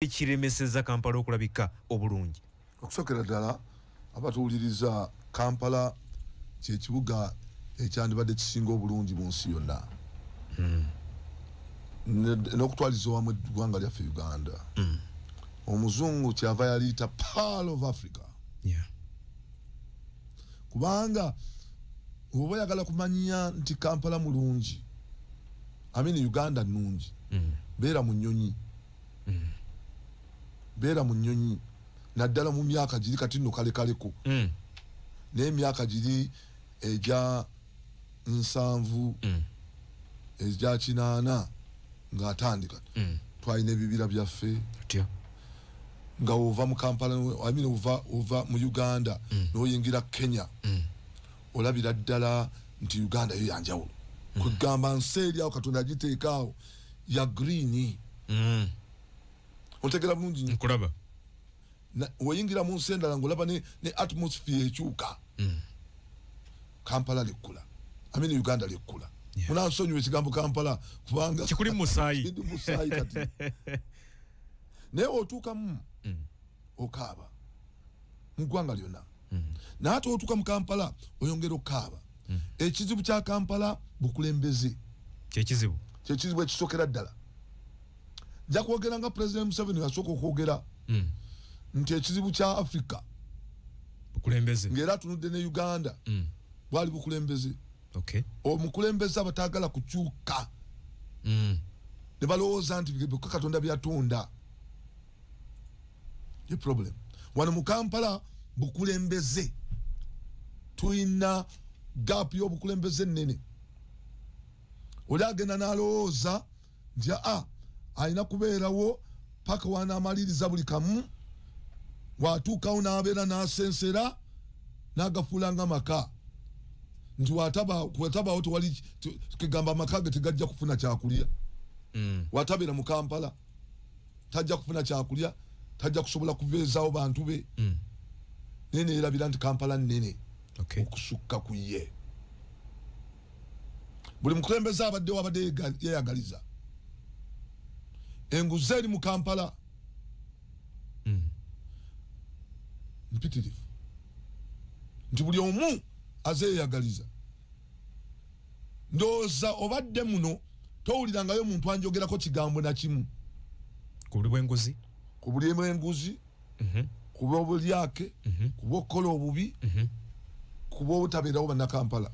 ekiremeseza Kampala okulabika obulungi. Okusokera ddala abatuwuliriza Kampala kye kibuga ekyandibadde kisinga obulungi mu nsi yonna. N'okutwaliza wamu eggwanga lyaffe Uganda. Omuzungu kyava yaliita Pearl of Africa. Kubanga oba oyagala kumanya nti Kampala mulungi, Uganda nnungi, beera mu nnyonyi. Beera mu nnyonyi naddala mu myaka giri kati nno kalekaleko. N'emyaka giri egya 7 egya 8 ng'atandika twalina ebibira byaffe nga ova mu Kampala ova mu Uganda n'oyingira Kenya olabira ddala nti Uganda yo yanjawulo kugamba nsi eri awo Katonda agiteekaawo ya green. Otegera bulungi nkulaba oyingira mu nsi endala ng'olaba ne atmosphere ekyuka. Kampala lekkula Uganda lekkula. Munansonyiwa ekigambo Kampala kubanga kikuli musaayi kati naye otuukamu okaaba mu ggwanga lyonna naye ate otuuka mu Kampala oyongera okukaaba. Ekizibu kya Kampala bukulembeze kyekizibu ekisokera ddala. Nja kwogera nga President Museveni yasooka okwogera nti ekizibu kya Africa bukulembeze ng'era atunudde ne Uganda bwali bukulembeze. Omukulembeze abatagala kukyuka ne balowooza nti byokka Katonda byatonda. Ye problem wano mu Kampala bukulembeze tuyina gap y'obukulembeze nnene. Oli agenda n'alowooza nti ayina kubeerawo paka wanamaliriza buli kamu watuukawo n'abeera n'asensera n'agafuula nga maka nti watabawo tewali kigamba amaka ge tegajja kufuna kyakulya. Watabeera mu Kampala tajja kufuna kyakulya, tajja kusobola kubeezaawo bantu be. Naye neerabira nti Kampala nnene okusukka ku ye. Buli mukulembeze abaddewo abadde yeeyagaliza enguzi eri mu Kampala mpitirivu nti buli omu azeeyagaliza. Ndowooza obadde muno towulirangayo muntu anjogerako kigambo na kimu ku buli bw'enguzi, ku bw'obulyake, ku bw'okukola obubi, ku bw'obutabeerawo bannakampala.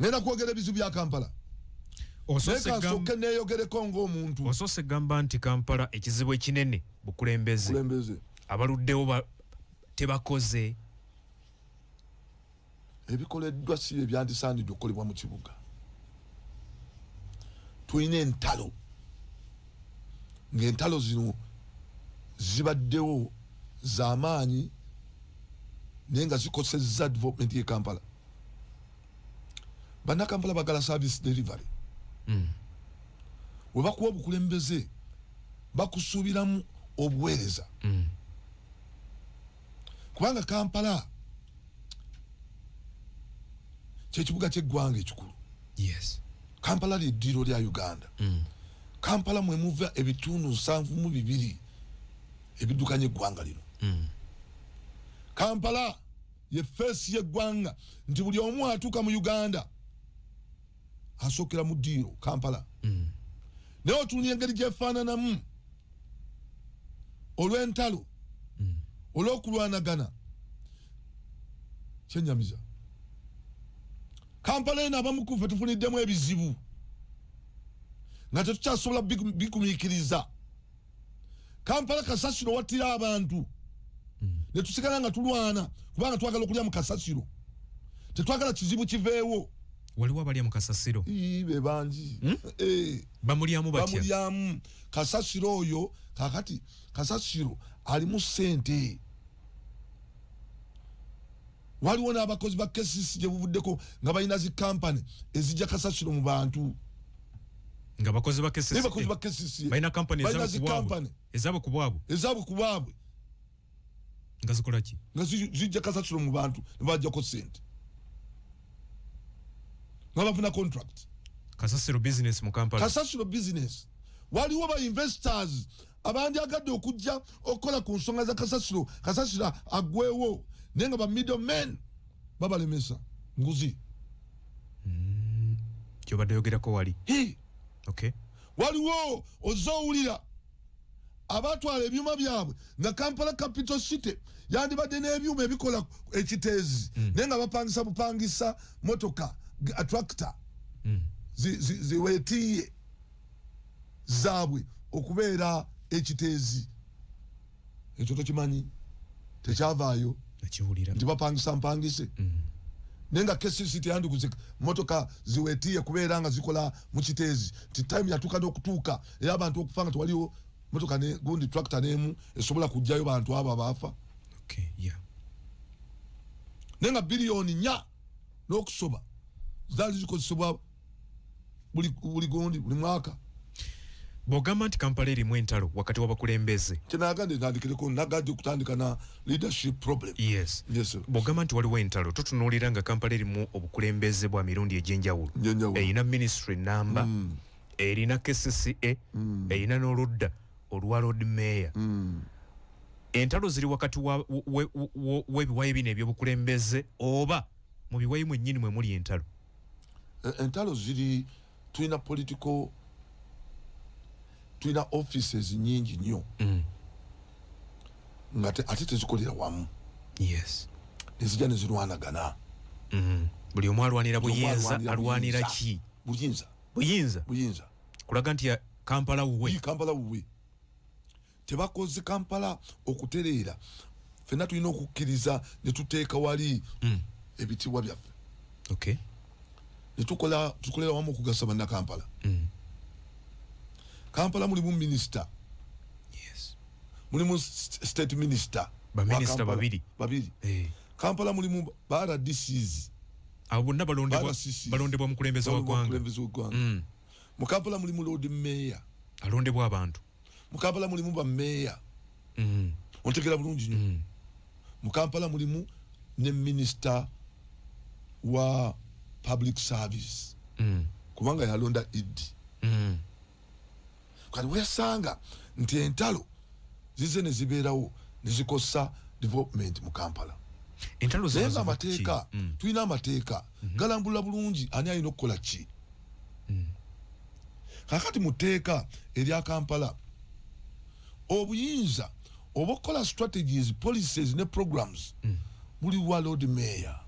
Ngenda kwogera ebizibu bya Kampala. Osooke neeyogereko ng'omuntu. Osoose gamba nti Kampala ekizibu ekinene bukulembeze. Abaluddewo tebakoze. Ebikoleddwa si ebyandisaanidde okukolebwa mu kibuga. Tulina entalo. Ng'entalo zino zibaddewo z'amaanyi naye nga zikosezza development y'e Kampala. Bannakampala bagala service delivery. We bakuwa obukulembeze bakusuubiramu obuweereza. Kubanga Kampala kyekibuga ky'eggwanga ekikulu. Kampala ly'eddiro lya Uganda. Kampala mwe muva ebitundu 72 ebiddukanya eggwanga lino. Kampala ye feesi y'eggwanga nti buli omu atuuka mu Uganda asookera mu ddiro Kampala. Naye otunuulira engeri gyefaananamu olw'entalo olw'okulwanagana kyennyamiza. Kampala eno abamu ku ffe tufuniddemu ebizibu nga tetukyasobola bikumiikiriza. Kampala kasasiro wattira abantu ne tusigala nga tulwana kubanga twagala okulya mu kasasiro, tetwagala kizibu kiveewo. Waliwo abalya mu kasasiro be bangi. Bamulyamu batya? Bamulyamu kasasiro oyo. Kakati kasasiro alimu ssente. Waliwo n'abakozi ba KCC gye buvuddeko nga balina zi kampani ezijja kasasiro mu bantu. Nga bakozi ba KCC balina kampani ezaabwe ku bwabwe nga zikola ki? Nga zijja kasasiro mu bantu ne bajjako ssente nga bafuna contract. Kasasiro business mu Kampala. Kasasiro business waliwo ba investors abandi agadde okujja okola ku nsonga za kasasiro agwewo nenga ba middlemen babalemesa nguzi kyobadde yogerako wali okay waliwo ozowulira abatwala ebyuma byabwe nga Kampala Capital City yandibadde n'ebyuma ebikola ekiteezi nenga bapangisa motoka attractor ziwetiye zaabwe okubeera ekiteezi ekyo tokimanyi tekyavaayo ekiwulira nti bapangisa mpangise nenga KCC teyandikuze motoka ziwetiye kubeera nga zikola mu kiteezi ti time yatuuka n'okutuuka era abantu okufa nga tewaliwo motoka ne gundi tractor nemu esobola kujjayo bantu abo abafa okay yeah nenga billion nya n'okusoba zali zikozesebwa buli gundi buli mwaka bogamba nti Kampala erimu entalo wakati w'abakulembeze kinagande ntandikireko nagadde okutandika na leadership problem yes bogamba nti waliwo entalo tutunuulira nga Kampala erimu obukulembeze bwa mirundi egy'enjawulo erina ministry number erina KCCA erina n'oludda olwa road mayor entalo ziri wakati w'ebiwayi bino ebyobukulembeze oba mu biwayi mwennyini mwe muli entalo entalo ziri tulina political tulina offices nyingi nnyo nga ate tezikolera wamu yes nezijja nezirwanagana buli omu alwanira buyinza alwanira ki buyinza kulaga nti Kampala wuwe tebakoze Kampala okutereera fenna tulina okukkiriza ne tuteeka wali ebitiibwa byaffe okay tukolera wamu okugasa banna Kampala Kampala mulimu minister yes mulimu state minister ba minister babiri Kampala mulimu ba RDCs abo bonna balondebwa mukulembeza wa ggwanga mu Kampala mulimu Lord Mayor alondebwa abantu mu Kampala mulimu ba Mayor ontegera bulungi nnyo mu Kampala mulimu ne minister wa public service kubanga yalonda idi kati wesanga nti entalo zize ne zibeerawo ne zikosa development mu Kampala entalo zeza amateeka tulina amateeka galambula bulungi ani alina okukola ki kakati muteeka erya Kampala obuyinza obukola strategies policies ne programs buli wa Lord Mayor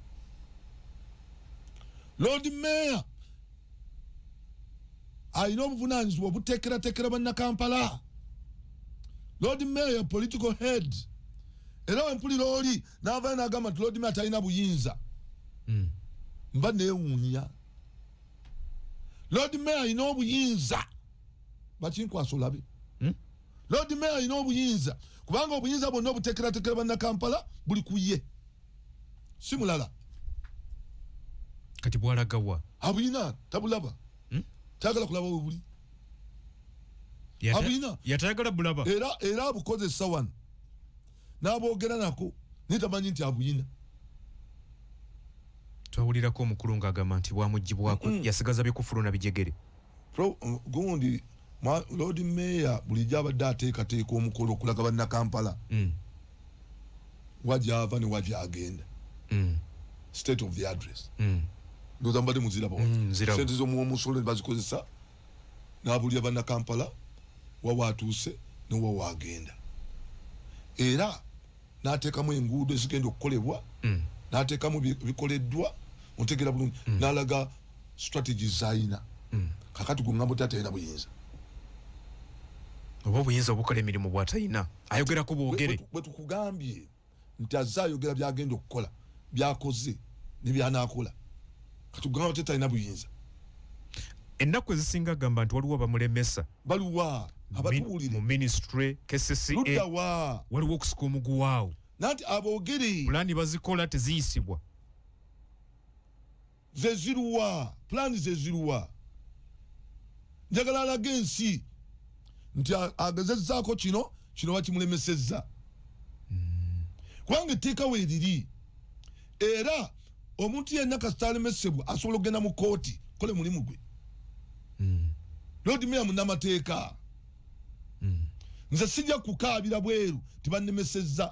alina obuvunaanyizibwa obuteekerateekera banna Kampala Lord Mayor political head era wempulira oli n'avaayo n'agamba nti Lord Mayor talina buyinza mba neewuunya Lord Mayor alina obuyinza bakinkwasa olabe Lord Mayor alina obuyinza kubanga obuyinza bwonna obuteekerateekera banna Kampala buli ku ye si mulala kati bwalagawa abuyina tabulaba tagala kulaba webuli abuyina yatayagala bulaba era abukozesa wano n'aboogera nako nitamanyi nti abuyina twawulirako omukulu ng'agamba nti bwamugibwako yasigaza byekufuluna bijegere gundi Lord Mayor bulijjo abadde ateekateeka omukolo okulaga banna Kampala wajava ne wajagenda state of the address ndoza mbadde muziraba sente z'omumusolo bazikozesa n'abulya banna Kampala wawa atuuse ne wawa agenda era n'ateekamu enguudo ezigenda okukolebwa n'ateekamu bikoleddwa ontegera bulungi n'alaga strategies z'ayina kakati ku ngambo tatalina buyinza oba obuyinza obukola emirimu bw'atalina ayogerako bwogere bwe tukugambye nti azze ayogera byagenda okukola byakoze ne byanakola katugamba tatalina buyinza ennaku ezisinga agamba nti waliwo abamulemesa baluwa abatuwulire mu ministry KCCA waliwo okusika omuguwaawo nanti aboogere pulaani bazikola teziyisibwa zeziruwa pulaani zeziruwa njagala alaga ensi nti agezezzaako kino bakimulemesezza kubanga etteeka weeriri era omuntu yenna kasita alemesebwa asobola okugenda mu kooti kole mulimu gwe Lord Mayor munnamateeka nze sijja kukaabira bweru tibannemesezza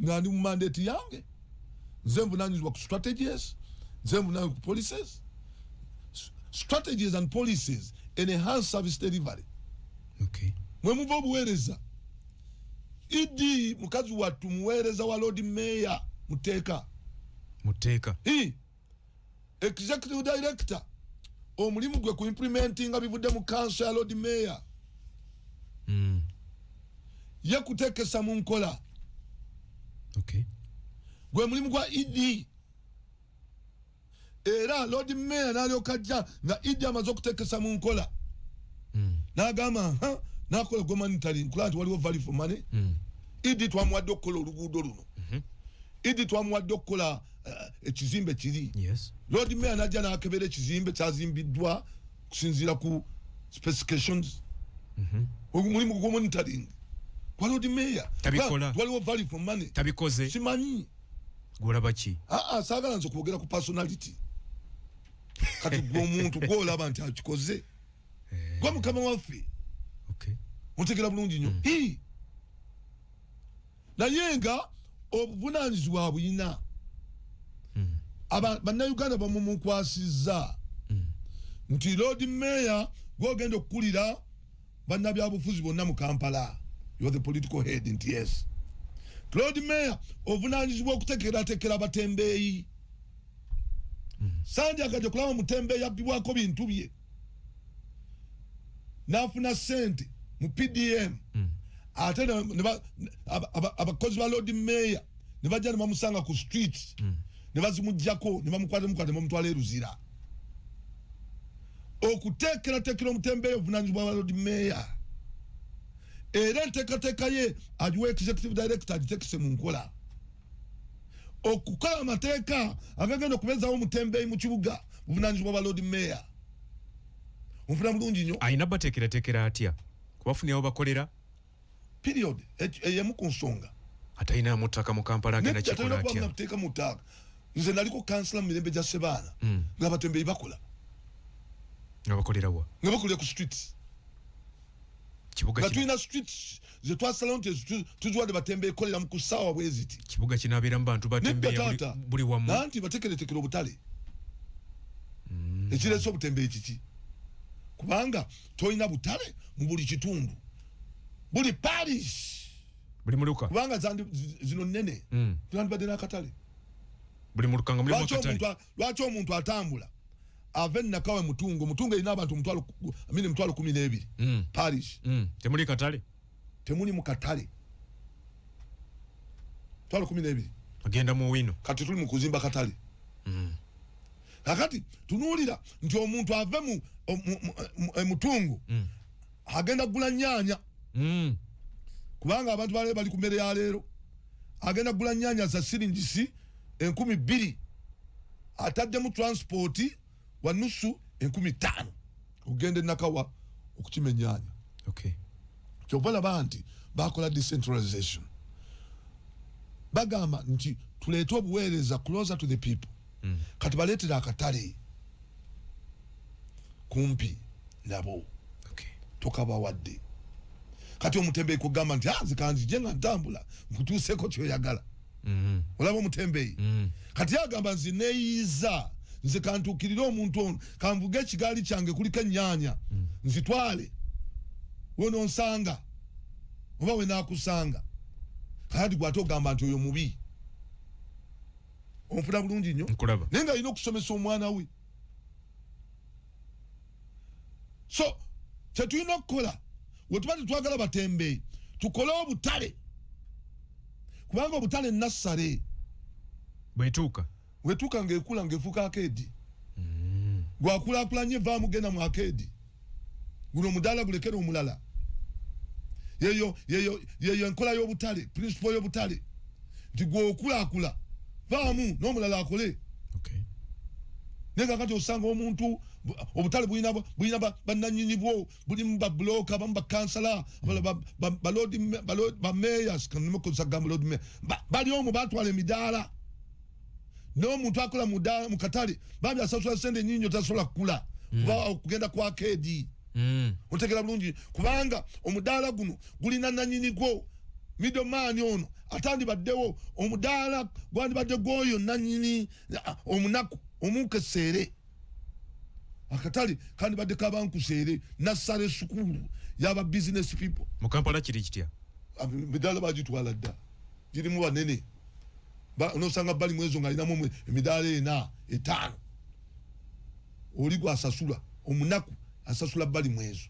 nga ndi mu mandate yange nze mvunanyizibwa ku strategies nze mvunanyizibwa ku policies strategies and policies enhance service delivery. Okay. Mwe muva obuweereza idi mukazi wattu muweereza wa Lord Mayor Muteeka executive director omulimu gwe ku implementing nga bivudde mu council ya Lord Mayor ye kuteekesa mu nkola. Okay. Gwe mulimu gwa idi era Lord Mayor n'alyoka ajja nga idi amaze okuteekesa mu nkola n'agamba n'akola monitoring nkola nti waliwo value for money. Idi twamuwadde okukola oluguudo luno idi twamuwadde okukola ekizimbe kiri. Yes. Lord Mayor n'ajja n'akebera ekizimbe kyazimbiddwa kusinziira ku specifications. Omulimu gwa monitoring kwa Lord Mayor waliwo value for money tabikoze simanyi gwolaba ki saagala nze okwogera ku personality kati gwe omuntu gwolaba nti akikoze gwa mukama waffe. Okay. Ontegera bulungi nnyo naye nga obuvunaanyizibwa buyina bannayuganda bamumukwasizza nti Lord Mayor gwogenda okukulira bannabyabufuzi bonna mu Kampala. You're the political head nti yes. Lord Mayor obuvunaanyizibwa okuteekerateekera abatembeeyi. Sandi akajja kulaba mutembeeyi abbibwako bintu bye n'afuna ssente mu PDM ate abakozi ba Lord Mayor ne bajja ne bamusanga ku street ne bazimuggyako ne bamukwata ne bamutwala eruzira. Okuteekerateekera omutembeeyi obuvunaanyizibwa bwa Lord Mayor era enteekateeka ye agiwa executive director agiteekese mu nkola. Okukola amateeka agagenda okubeezawo omutembeeyi mu kibuga buvunaanyizibwa bwa Lord Mayor. Onfuna bulungi nnyo. Ayina bateekerateekera atya kubafunirawo bakolera period eyemu ku nsonga atayina mutaka mu Kampala agenda kikola atya. Nateeka mu ttaka nze naliko kansula mu mirembe gya Sebaana nga batembeeyi bakola nga bakolera wa nga bakolera ku streets nga tulina streets ze twasalawo nti tuziwadde batembeeyi kolera mu kusaawa bweziti kibuga kinaabeeramu bantu batembeeyi buli wamu nanti bateekereteekera obutale ekireese obutembeeyi kiki kubanga toyina butale mu buli kitundu buli parish buli muluka kubanga zino nnene tulandibadde n'akatale buli mulukanga mulimu akatale. Lwaki omuntu atambula ave nakawe mutungo erina abantu mitwalo 12 parish temuli katale temuli mu katale 12 agenda mu wino kati tuli mu kuzimba katale. Kakati tunuulira nti omuntu ave mu mutungo agenda kugula nnyaanya kubanga abantu bali ku mmere ya leero agenda kugula nnyaanya za siringisi 2,000 ataddemu transport wa nusu 15,000 okugenda enakawa okukima ennyaanya. Okay. Kyova laba nti bakola decentralization bagamba nti tuleete obuweereza closer to the people. Kati baleetera akatale kumpi nabo. Okay. Tokabawadde kati omutembeeyi kugamba nti zikanzije nga ntambula nkutuuseeko kyoyagala. Olaba omutembeeyi kati agamba nzi neeyiza nze kantuukirire omuntu ono kanvuge ekigaali kyange kuliko ennyaanya nzitwale wononsanga oba we naakusanga kati gwate ogamba nti oyo mubi. Onfuna bulungi nnyo naye nga alina okusomesa omwana we. So kyetulina okukola wetuba tetwagala batembeeyi tukole obutale kubanga obutale nassale bwetuuka ng'ekula ng'efuuka akeedi gwakulaakulanye vaamu genda mu akeedi guno omudaala gulekera omulala. Yeyo enkola y'obutale principle y'obutale nti gw'okulaakula vaamu n'omulala akole. Okay. Naye kakati osanga omuntu obutale bulina bannannyini bwo bulimu babulooka abamu bakansala bamayors kannemekozesa gamba Lord Mayor bali omwo batwala emidaala n'omuntu akola mu katale bambi asasula sente nnyingi tasobola kukula kuba okugenda ku akeedi Ontegera bulungi kubanga omudaala guno gulina nanyini gwo middleman ono atandi baddewo omudaala gwandi badde gwoyo nanyini omunaku omukeseere akatali kandi badde kabankuseere nasale sukulu yaba business people mu Kampala kiri kitya midaala bagitwala dda girimu banene nosanga bali mwezo nga alinamu emidaala ena etaano oli gwasasula omunaku asasula bali mwezo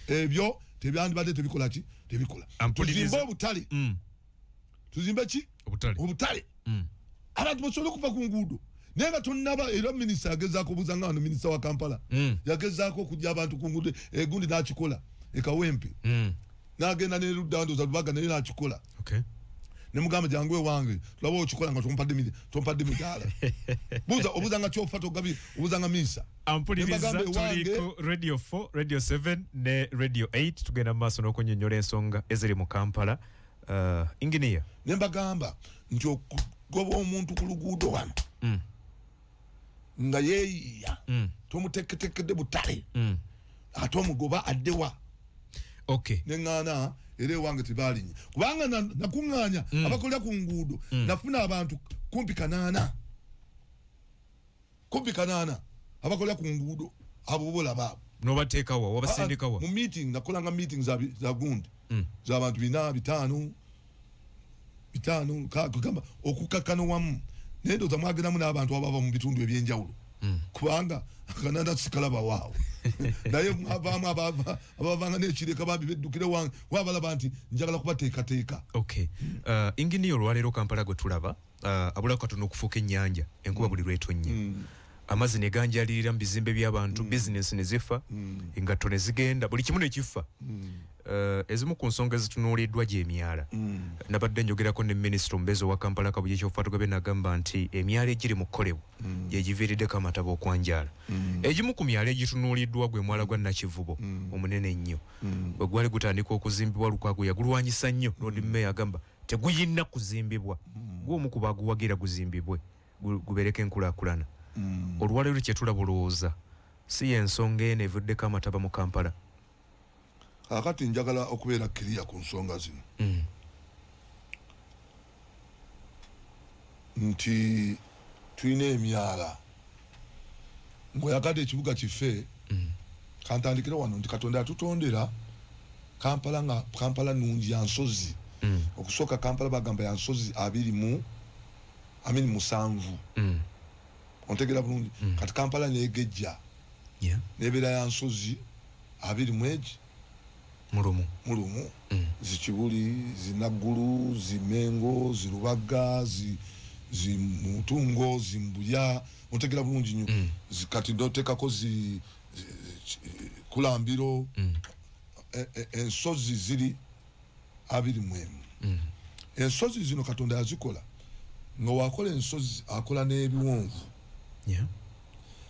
ebyo tebyandibadde tebikola ki tebikola tuzimbe obutale tuzimbe ki obutale abantu basobole okuva ku nguudo naye nga tonnaba era minisita yagezaako obuuza nga wano minisita wa Kampala yagezaako okujja abantu ku nguudo egundi n'akikola ekawempe n'agenda n'erudda ndoza lubaga naye n'akikola nemugamba jangu ewange tulaba okikola nga tompadde midaala obuuza nga kyofa togabi obuuza nga misa ampuliriza tuliko radio 4 radio 7 ne radio 8 tugenda mu maaso n'okunnyonnyola ensonga eziri mu Kampala engineer nembagamba nti okugoba omuntu ku luguudo wano nga yeeyiya tomuteketekedde butale ate omugoba addewa neŋŋaana era ewange tebalinnya kubanga nakuŋŋaanya abakolera ku nguudo nafuna abantu kumpi kanaana abakolera ku nguudo abo bolaba nobateekawa wabasindikawa mu meeting nakolanga meeting za gundi z'abantu 4 5 kugamba okukakkana wamu naye ndowooza mwageramu n'abantu abava mu bitundu ebyenjawulo kubanga akananda sikalaba waawo naye mwavaamu abavanga n'ekireka babi beddukire wange wabalaba nti njagala kubateekateeka inginiya olwaleero Kampala gwe tulaba abulaku katono okufuuka ennyanja enkuba buli lwetonnya amazzi ne ganjalirira mu bizimbe by'abantu bizinesi ne zifa engatto ne zigenda buli kimu ne kifa ezimu ku nsonga ezitunuuliddwa gy'emyala nabadde njogerako ne minisita omubeezi owa Kampala Kabuye Kyofatogabe n'agamba nti emyala egiri mu kkolebwa gyegiviiriddeko amataba okwanjala egimu ku myala egitunuuliddwa gwe mwala gwa Nakivubo omunene ennyo bwe gwali gutandika okuzimbibwa Lukwago yagulwanyisa nnyo Lord Mayor agamba teguyinna kuzimbibwa gw'omu ku baguwagira guzimbibwe gubereko enkulaakulana olwaleero kye tulaba olowooza si y'ensonga eno evuddeko amataba mu Kampala akati njagala okubeera kiriya ku nsonga zino nti tulina emyala ng'oyagadde ekibuga kife kantandikira wano nti Katonda yatutondera Kampala nga Kampala nungi ya nsozi okusooka Kampala bagamba ya nsozi 7 ontegera bulungi kati Kampala neegejja nebeera ya nsozi 2 mulumu zikibuli zinaggulu zimengo zirubaga zimutungo zimbuya ontegera bulungi nnyo kati ndoteekako kulambiro ensozi ziri 2 ensozi zino Katonda yazikola nga wakola ensozi akola n'ebiwonvu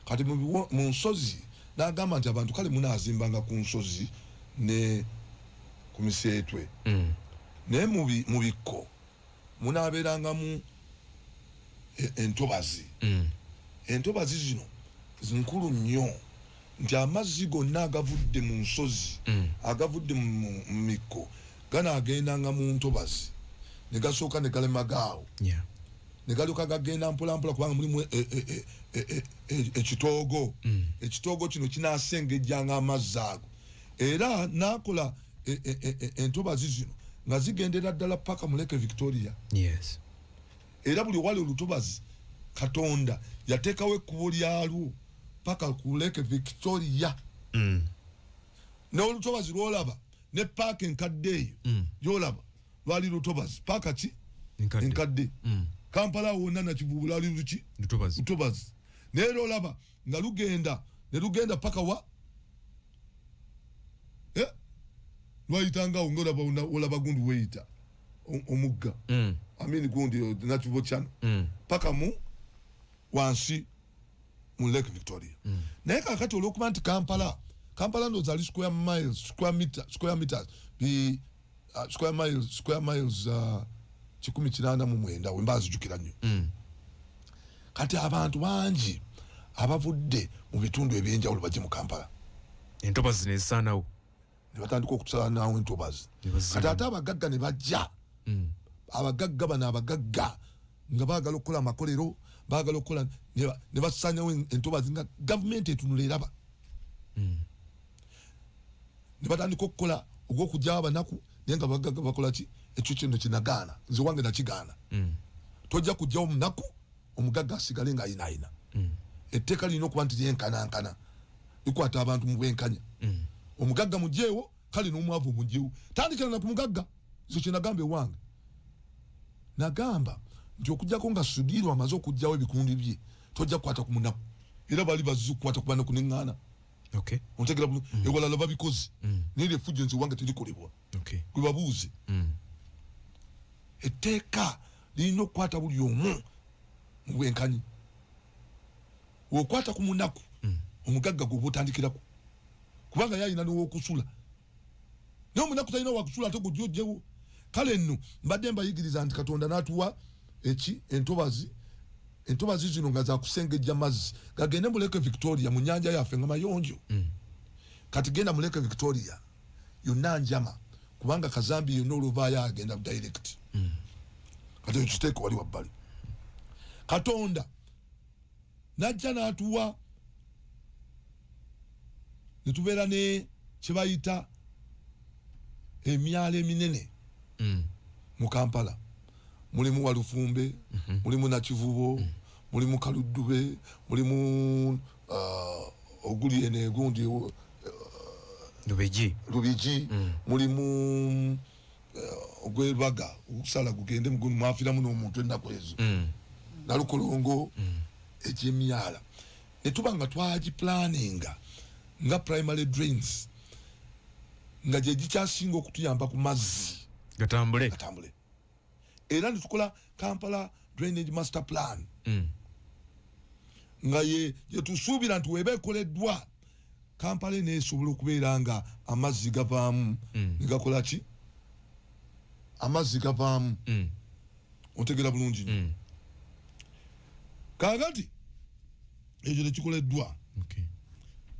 kati mu nsozi n'agamba nti abantu kale munaazimbanga ku nsozi ne ku miseetwe naye mu bikko munaabeerangamu entobazi entobazi zino zinkulu nnyo nti amazzi gonna agavudde mu nsozi agavudde mu mikko ganaagendanga mu ntobazi ne gasooka ne galemagaawo ne galyoka gagenda mpolampola kubanga mulimu ekitoogo ekitoogo kino kinaasengejjanga amazzi ago era n'akola entobazi zino nga zigendera ddala paka mu Lake Victoria era buli wali olutobazi Katonda yateekawo ekkubo lyalwo paka ku Lake Victoria n'olutobazi lwolaba ne paaka enkadde eyo gyolaba lwali lutobazi paaka ki enkadde Kampala wonna Nakivubo lwali luki lutobazi naye era olaba nga lugenda paka wa lwayitangawo ngaolaba gundi weyita omugga amini gundi Nakivubo kyano paka mu wansi mu Lake Victoria naye kakati olwokuba nti Kampala ndowooza ali square miles 189 wemba zijjukira nnyo kati abantu bangi abavudde mu bitundu ebyenjawulo bajje mu Kampala entobazi nezisaanawo ne batandika okusaanawo entobazi kati ate abagagga ne bajja abagagga bano abagagga nga baagala okukola amakolero baagala okukola ne basaanyawo entobazi nga gavumenti etunula eraba ne batandika okukola ogw'okugyawo abanaku naye nga abagagga bakola ki ekyo kino kinagaana nze wange nakigaana tojja kujjawo omunaku omugagga asigale nga ayinaayina etteeka lirina okuba nti lyenkanankana likwata abantu mu bwenkanya omugagga mugyeewo kale n'omwavu mugyeewo tandikira na ku mugagga zo kyenagamba ewange nagamba nti okugjako nga sudiirwa amaze okugjawo ebikundi bye tojja kukwata ku munaku era bali bazze okukwata ku banaku neŋŋaana ontegera ewalala babikozi naye lyefujjo nze wange terikolebwa gwe babuuze etteeka lirina okukwata buli omu mu bwenkanyi wokwata ku munaku omugagga gwe otandikirako kubanga yayina n'owokusula naye omunaku talina wakusula ate gujjojjewo kale nno mbadde mbayigiriza nti katonda n'atuwa entobazi zino nga zakusengejja mazzi gagende mu Lake Victoria mu nyanja yaffe nga mayonjo kati genda mu Lake Victoria yonna njama kubanga kazambi yonna oluvaayo agenda direct kati ekiteeko wali wabbali katonda najja n'atuwa ne tubeera ne kyebayita emyalo eminene mu Kampala mulimu Walufumbe mulimu Nakivubo mulimu Kaluddube mulimu oguli ene gundi Lubiji mulimu ogwelwaga okusala gugende mugunu mwafiramu n'omuntu ennaku ezo Nalukolongo ekyemyala ne tuba nga twagiplaninga nga primary drains nga gye gikyasinga okutuyamba ku mazzi gatambule era netukola Kampala drainage master plan nga ye tusuubira nti weba ekoleddwa Kampala neesobola okubeera nga amazzi gavaamu negakola ki amazzi gavaamu ontegera bulungi kaagati ekyo tekikoleddwa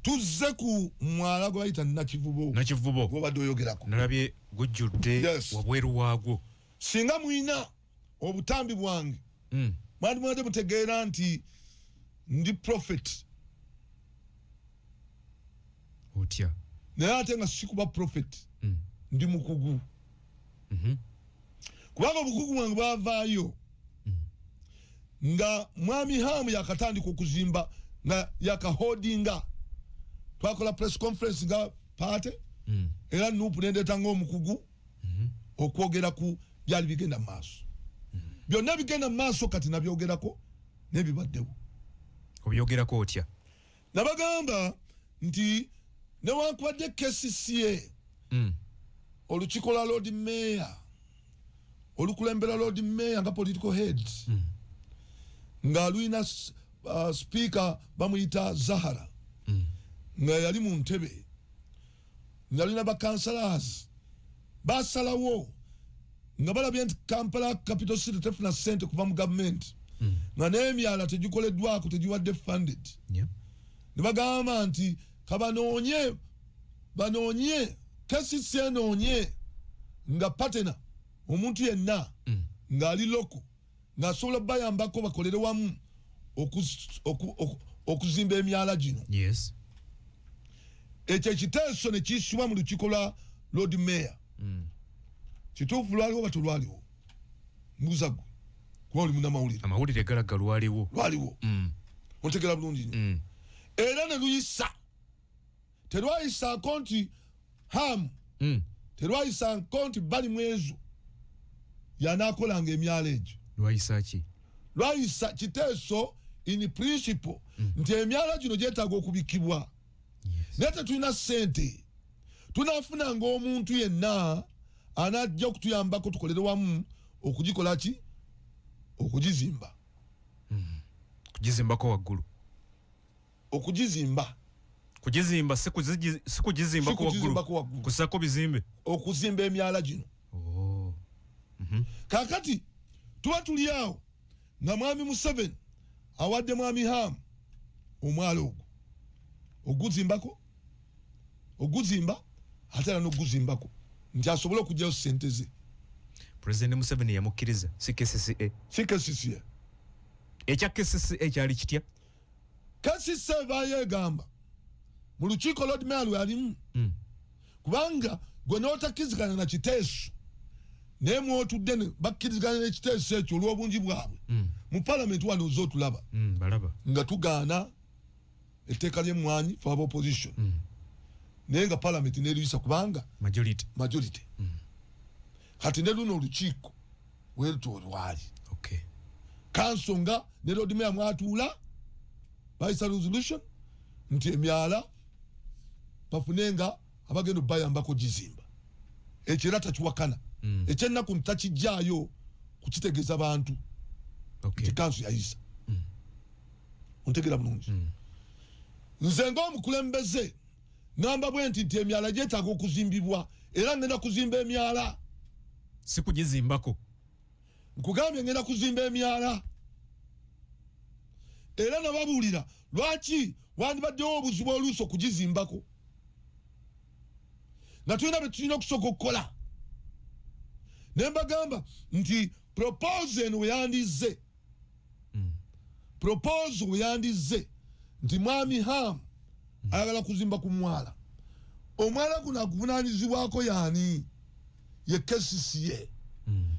tuzze ku mwala gwe bayita Nakivubo gwobadde oyogerako nalabye gujjudde wabweru waagwo singa mwina obutambi bwange mwandimwadde mutegeera nti ndi prophet otya naye ate nga sikuba prophet ndi mukugu kubanga obukugu bwange bwavaayo nga mwami Hamu yakatandika okuzimba nga yakahodinga twakola press conference nga pate era nupu nendeeta ng'omukugu okwogera ku byali bigenda maaso byonna bigenda maaso kati nabyogerako nebibaddewo obyogerako otya nabagamba nti newankubadde KCCA olukiiko lwa Lord Mayor olukulembera Lord Mayor nga political head nga luyina speaker bamuyita Zahara nga yali mu ntebe nga luyina bakansalas basalawo nga balabye nti Kampala capital city tefuna ssente kuva mu gavumenti nga n'emyala tegikoleddwako tegiwadde funded ne bagamba nti kabanoonye KCCA enoonye nga patena omuntu yenna ng'ali loko ng'asobola bayambako bakolere wamu okuzimba emyala gino ekyo ekiteeso ne kiyisibwa mu lukiiko lwa Lord Mayor kituufu lwaliwo bato lwaliwo mbuuza gwe kuba oli munnamawulire amawulire galaga lwaliwo ontegera bulungi era ne luyisa terwayisaako nti Hamu terwayisaako nti bali mu ezo yanaakolanga emyala egyo lwayisa kiteeso in principle nti emyala gino gyetaaga okubikibwa naye tetulina ssente tunaafunanga omuntu yenna anajja okutuyambako tukolere wamu okugikola ki okugizimba kugizimbako waggulu kugizimba si kugizimbako waggulu kusako bizimbe okuzimba emyala gino kakati tuba tuli awo nga mwami Museveni awadde mwami Hamu omwalo ogwo oguzimbako oguzimba atera n'oguzimbako nti asobole okugyayo ssente ze. President Museveni yamukkiriza si KCCA. Si KCCA. Ekya KCCA kyali kitya? KCCA bayegamba mu lukiiko Lord Mayor lwalimu kubanga gwe n'otakkizigana na kiteeso naye mwotudde ne bakkirizigana n'ekiteeso ekyo olw'obungi bwabwe mu palamenti wano oza otulaba balaba nga tugaana etteeka ly'emmwanyi for opposition naye nga palamenti n'eriyisa kubanga majority kati ne luno olukiiko weruto lwali kansonga ne Lord Mayor mwatuula bayisa resolution nti emyala bafunenga abagenda bayambako gizimba ekyo era takiwakana ekyennaku ntakijjaayo kukitegeeza abantu nti kanso yayisa ontegera bulungi nze ng'omukulembeze ngamba bwe nti emyala gyetaaga okuzimbibwa era ngenda kuzimba emyala si kugizimbako nkugambye ngenda kuzimba emyala era nababuulira lwaki wandibaddewo obuzibu oluusi okugizimbako nga tulina bye tulina okusooka okukola ne mbagamba nti proposal we yandize nti mwami Ham ayagala kuzimba ku mwala omwala guno akuvunaanyizibwako yaani ye KCCA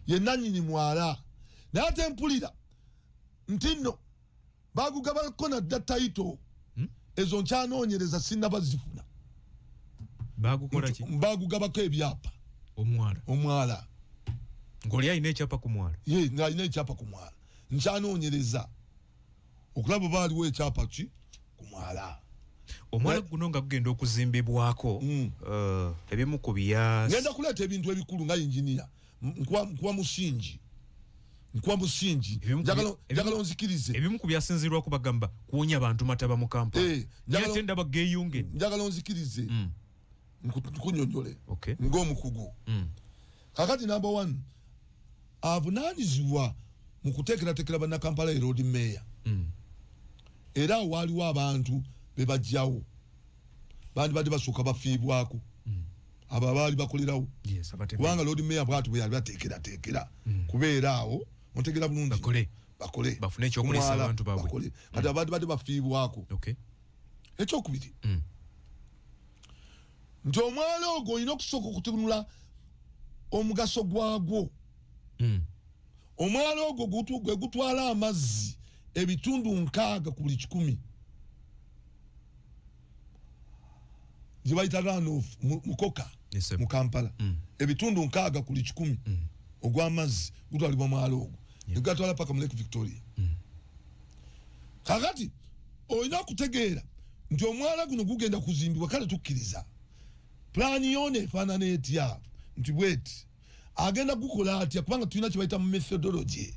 ye nannyini mwala naye ate mpulira nti nno bagugabako nadda taito ezo nkyanoonyereza sinnabazifuna bagugabako ebyapa omwala ng'oli alina ekyapa ku mwala ng'alina ekyapa ku mwala nkyanoonyereza okulaba oba aliwo ekyapa ki ku mwala omwala guno nga gugenda okuzimbibwako ebimu ku bya ngenda kuleeta ebintu ebikulu nga injiniya nkuwa musingi njagala onzikirize ebimu ku byasinzirwako bagamba kuwonya abantu mataba mu Kampala ate ndaba geeyunge njagala onzikirize nkunyonyole ng'omukugu kakati number 1 avunaanyizibwa mu kuteekerateekera bannakampala e Lord Mayor era waaliwo abantu be bajjawo bandi badde basooka bafiibwako abo abaali bakolerawo kubanga Lord Mayor bwatu bwe yali bateekerateekera kubeera awo ontegera bulungi bakole bafune ekyokulesa abantu baabwe kati abantu badde bafiibwako ekyokubiri nti omwala ogwo olina okusooka okutunula omugaso gwagwo omwala ogwo gwe gutwala amazzi ebitundu 6 ku buli 100 gye bayita runoff mukoka mu Kampala ebitundu 6 ku buli 100 ogw'amazzi gutwalibwa mwala ogwo negatwala paka mu Lake Victoria kakati olina okutegeera nti omwala guno gugenda kuzimbibwa kale tukkiriza plani yone efaanana etya nti bweti agenda gukola atya kubanga tulina kye bayita mu methodology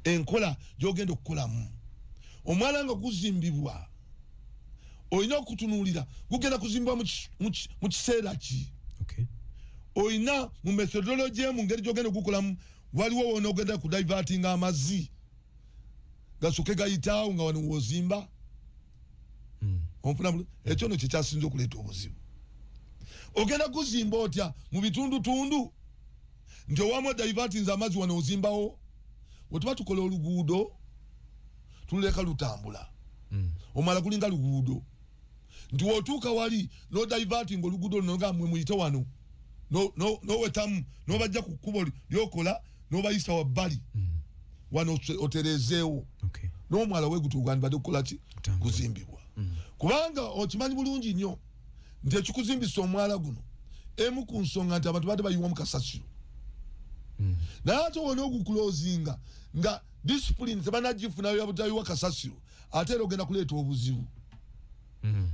enkola gy'ogenda okukolamu omwala nga guzimbibwa olina okutunuulira gugenda kuzimbibwa mu kiseera ki olina mu methodology mu ngeri gy'ogenda okukolamu waliwo wona ogenda kudivertinga amazzi gasooke gayitaawo nga wano wozimba onfuna ekyo no kyekyasinza okuleeta obuzibu ogenda kuzimba otya mu bitundutundu nti owamu divertinze amazzi wano ozimbawo wetuba tukola oluguudo tululeka lutambula omala kulinga luguudo nti wotuuka wali no diverting oluguudo luno nga mwe muyite wano nowetamu nobajja ku kkubo lyokola nobayisa wabbali wano oterezeewo n'omwala wegutugandibadde okukola ki kuzimbibwa kubanga okimanyi bulungi nnyo nti ekikuzimbisa omwala guno emu ku nsonga nti abantu badde bayiwamu kasasiro naye ate wona ogukulozinga nga discipline tebanagifunayo yabutayiwa kasasiro ate era ogenda kuleeta obuzibu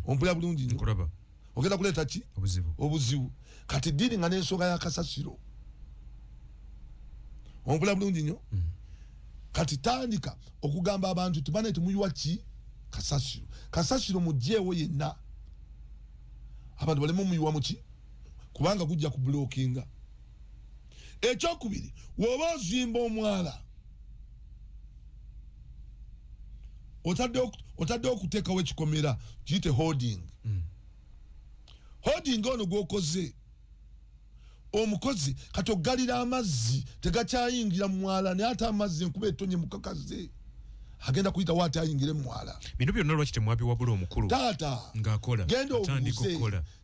ompulira bulungi nnyo ogenda kuleeta ki obuzibu kati diri nga n'ensonga ya kasasiro ompulira bulungi nnyo kati tandika okugamba abantu tibane temuyiwa ki kasasiro mugyeewo yenna abantu balemu muyiwa muki kubanga gujja ku blockinga ekyokubiri woba ozimba omwala otadde okuteekawo ekikomera kiyite holding holding ono gwokoze omukozi katogalira amazzi tegakyayingira mu mwala naye ate amazzi enkuba etonye mukakaze agenda kuyita wati ayingire mu mwala bino byonna lwaki temwabi wabula omukulu taata ng'akola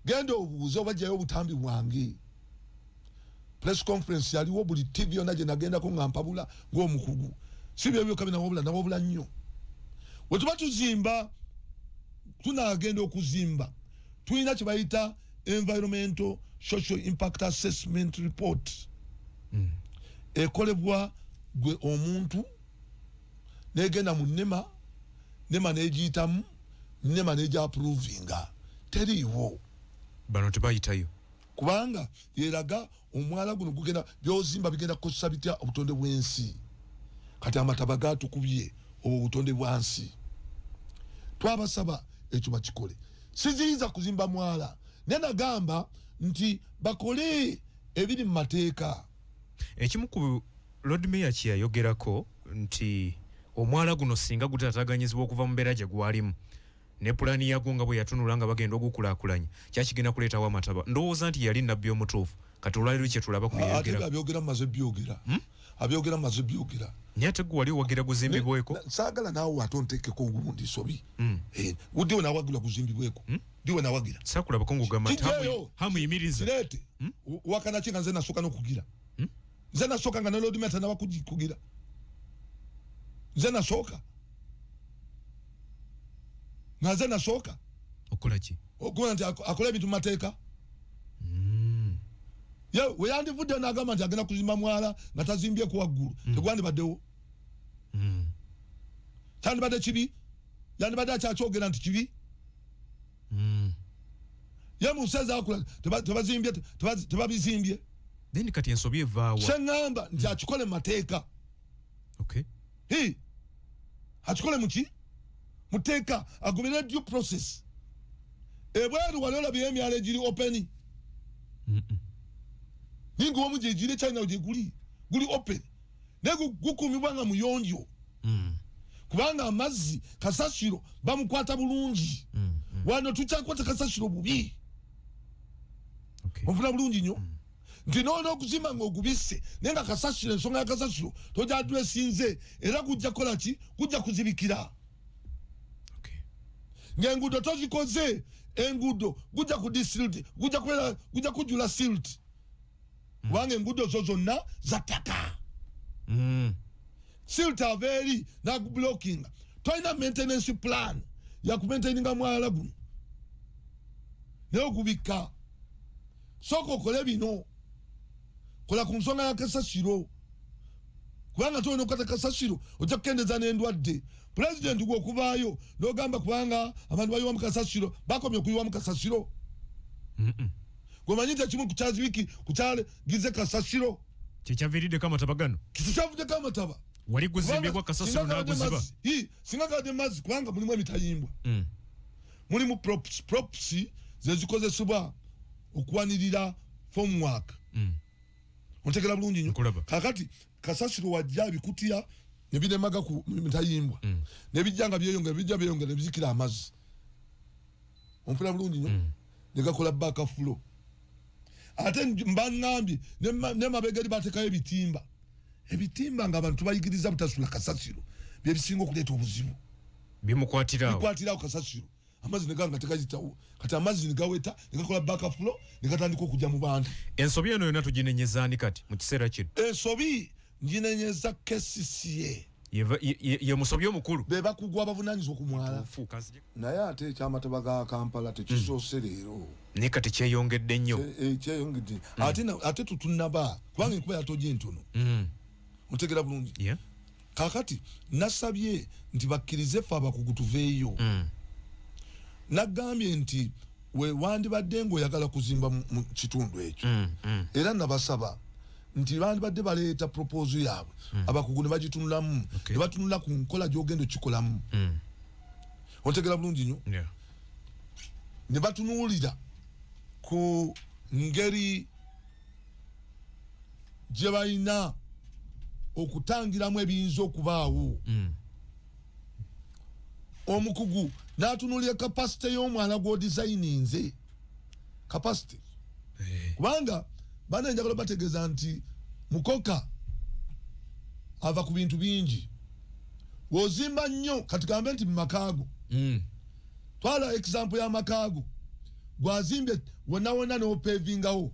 genda obuuze obajjayo obutambi bwange press conference yaliwo buli TV yonna gye nagendako nga mpabula ng'omukugu si byo byokka nawabula nnyo we tuba tuzimba tunagenda okuzimba tulina kye bayita environmental social impact assessment report ekolebwa gwe omuntu negenda mu nema negiyitamu nema neja approvinga teriiwo bano tebayitayo kubanga yeraga omwala guno gugenda byozimba bigenda kukosa bitya obutonde bw'ensi kati amataba gatukubye obutonde bwansi twabasaba ekyo bakikole siziyinza kuzimba mwala nena gamba nti bakole ebiri mu mateeka ekimu ku Lord Mayor kiyayogerako nti omwala guno singa gutataganyizibwa okuva mu mbeera gye gwalimu ne pulani yago nga bwe yatunula nga bagenda ogukulaakulanya kyakigenda kuleetawo amataba ndowooza nti yali nabbi omutuufu kati olwaliro kye tulaba ku abyogera maze byogera abyogera maze byogera naye ate gwe wali owagira guzimbibweko saagala naawe ate onteekeko ogundi sobi uddiwe nawagirwa guzimbibweko diwe nawagira sakulabako ngugamba hamuyimiriza kirete wakana ki nga nze nasooka n'okugira nze nasooka nga ne Lord Mayor tanaba kugira nze nasooka nga nze nasooka okola ki okuba nti akola ebintu mu mateeka we yandivuddeyo n'agamba nti agenda kuzimba mwala nga tazimbyeku waggulu tegwandibaddewo kyandibadde kibi yandibadde akyakyogera nti kibi ye mu nsi ezakula tebabizimbye then kati ensobi evaawa kyeŋŋamba nti akikole mu mateeka akikole muki muteeka agobere due process ebweru wali olabyeyo emyalo egiri open ninga omu gyegiri China gye guli open naye gukuumibwa nga muyonjo kubanga amazzi kasasiro bamukwata bulungi wano tukyakwata kasasiro bubi onfuna bulungi nnyo nti noona okuzimba ng'ogubisse naye nga kasasiro ensonga ya kasasiro toja adresinze era gujja kukola ki gujja kuzibikira ng'enguudo tozikoze enguudo gujja kudisilti gujja kujula silti kubanga enguudo zo zonna za ttaka silti ava eri nagublockinga tolina maintenance plan yakumaintaininga mwala guno naye ogubikka sooka okole bino kola ku nsonga ya kasasiro kubanga tolina okukata kasasiro ojja kukendeza n'endwadde pulezidenti gwe okuvaayo n'ogamba kubanga abantu bayiwa mu kasasiro bakomye okuyiwa mu kasasiro gwemanyi nti ekimu kukyaligize kasasiro kyekyaviiriddeko amataba gano kikyavuddeko amataba wali guzimbibwa kasasiro n'aguziba singa gadde mazzi kubanga mulimu emitayimbwa mulimu props zezikozesebwa okuwanirira formwork ontegera bulungi nnyo kakati kasasiro wajja bikutya nebinemaga ku mitayimbwa nebijja nga byeyongera nebizikira amazzi onfuna bulungi nnyo negakola baka flow ate mbaŋŋambye nemabega eri bateekayo ebitimba nga abantu bayigiriza butasula kasasiro byebisinga okuleeta obuzibu bikwatirawo kasasiro amazzi neganga tegayitawo kati amazzi negaweta negakola baka flow negatandika okujja mu bantu ensobi eno yonna tuginenyezaani kati mu kiseera kino ensobi nginenyeza KCCA ye musobi omukulu bebakugwa abavunanyizibwa ku mwala naye ate ekyamataba ga Kampala tekisoose leero naye kati kyeyongedde nnyo kyeyongedde ate tutunaba kubanga enkuba yatoje ntono otegera bulungi kakati nasabye nti bakkirize ffe abakugu tuveeyo nagambye nti we wandibadde ng'oyagala kuzimba mu kitundu ekyo era nabasaba nti bandibadde baleeta proposal yaabwe abakugu ne bagitunulamu ne batunula ku nkola gy'ogenda okikolamu otegera bulungi nnyo ne batunuulira ku ngeri gye balina okutangiramu ebiyinza okubaawo omukugu n'atunuulira kapasite y'omwana gw'odizayininze capacity kubanga bana njagala bategeza nti mukoka ava ku bintu bingi wozimba nnyo katika ambenti makago twala example ya makago gwazimbye wona no pavingawo